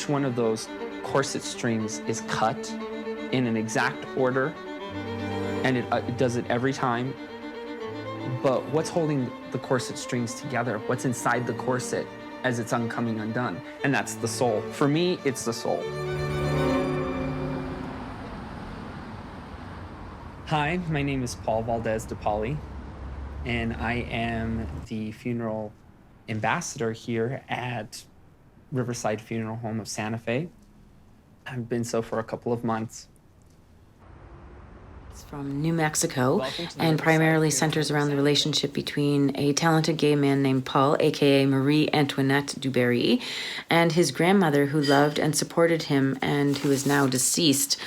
each one of those corset strings is cut in an exact order, and it does it every time. But what's holding the corset strings together? What's inside the corset as it's coming undone? And that's the soul. For me, it's the soul. Hi, my name is Paul Valdez de Pauli, and I am the funeral ambassador here at Riverside Funeral Home of Santa Fe. I've been so for a couple of months. It's from New Mexico and primarily centers around the relationship between a talented gay man named Paul, aka Marie Antoinette Du Barry, and his grandmother who loved and supported him and who is now deceased.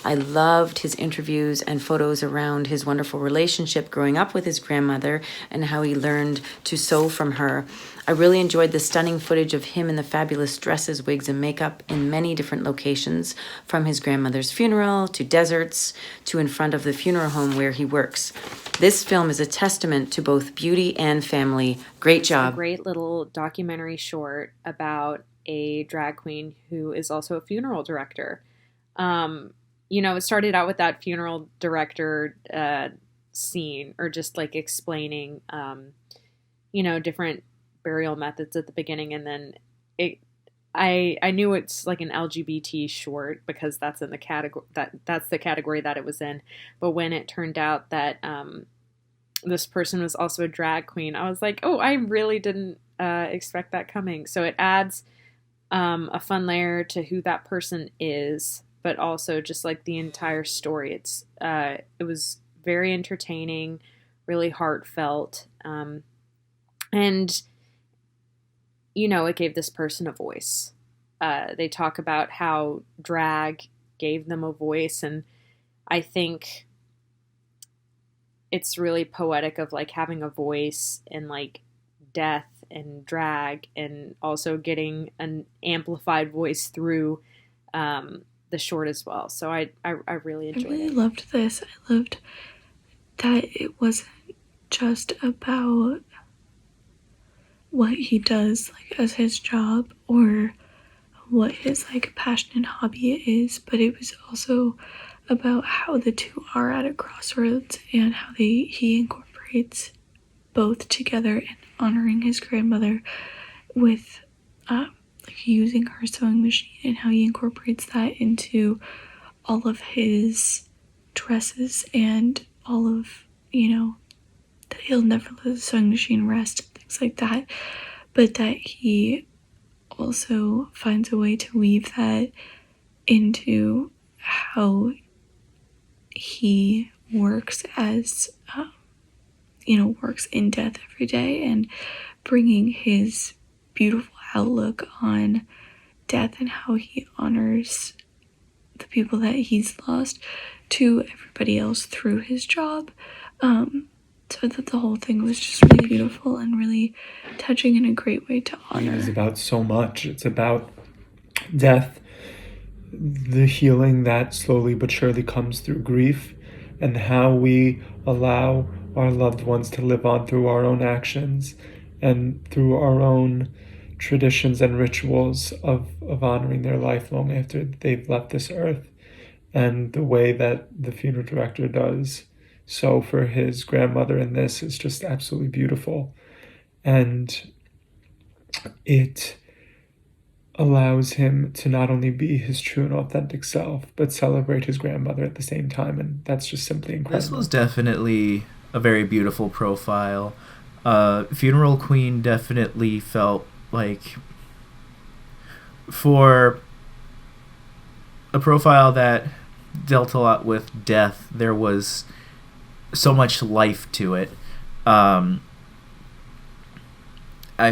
I loved his interviews and photos around his wonderful relationship growing up with his grandmother and how he learned to sew from her. I really enjoyed the stunning footage of him in the fabulous dresses, wigs, and makeup in many different locations, from his grandmother's funeral to deserts to in front of the funeral home where he works. This film is a testament to both beauty and family. Great job. A great little documentary short about a drag queen who is also a funeral director. It started out with that funeral director scene, or just like explaining, different burial methods at the beginning, and then I knew it's like an LGBT short because that's in the category that's the category that it was in. But when it turned out that this person was also a drag queen, I was like, oh, I really didn't expect that coming. So it adds a fun layer to who that person is, but also just like the entire story. It was very entertaining, really heartfelt, and it gave this person a voice. They talk about how drag gave them a voice, and I think it's really poetic of like having a voice in like death and drag, and also getting an amplified voice through the short as well. So I really enjoyed it. I really loved this. I loved that it wasn't just about what he does like as his job or what his like passion and hobby is, but it was also about how the two are at a crossroads and how he incorporates both together in honoring his grandmother with like using her sewing machine, and how he incorporates that into all of his dresses and all of, that he'll never let the sewing machine rest, things like that, but that he also finds a way to weave that into how he works as, works in death every day, and bringing his beautiful outlook on death and how he honors the people that he's lost to everybody else through his job. So that the whole thing was just really beautiful and really touching in a great way to honor. It's about so much. It's about death, the healing that slowly but surely comes through grief, and how we allow our loved ones to live on through our own actions and through our own traditions and rituals of honoring their life long after they've left this earth, and the way that the funeral director does so for his grandmother in this is just absolutely beautiful. And it allows him to not only be his true and authentic self, but celebrate his grandmother at the same time, and that's just simply incredible. This was definitely a very beautiful profile. Funeral Queen definitely felt like, for a profile that dealt a lot with death, there was so much life to it. I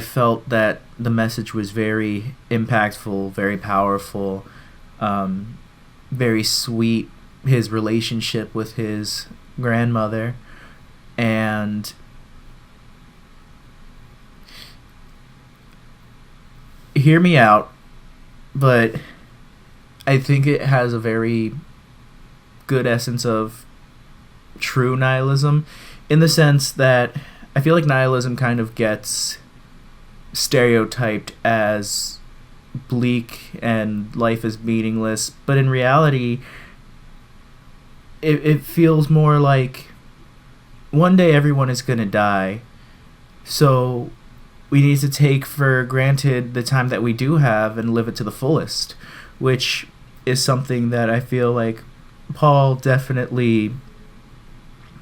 felt that the message was very impactful, very powerful, very sweet. His relationship with his grandmother, and hear me out, but I think it has a very good essence of true nihilism, in the sense that I feel like nihilism kind of gets stereotyped as bleak and life is meaningless, but in reality it feels more like one day everyone is going to die, so we need to take for granted the time that we do have and live it to the fullest, which is something that I feel like Paul definitely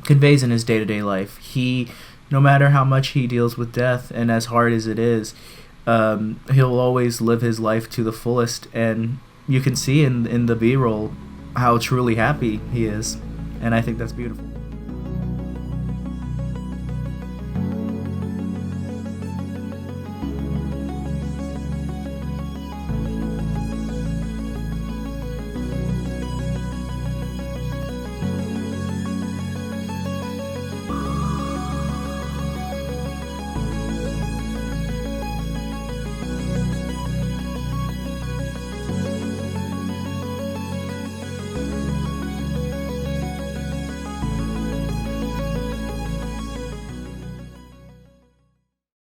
conveys in his day-to-day life. He, no matter how much he deals with death, and as hard as it is, he'll always live his life to the fullest, and you can see in the B-roll how truly happy he is, and I think that's beautiful.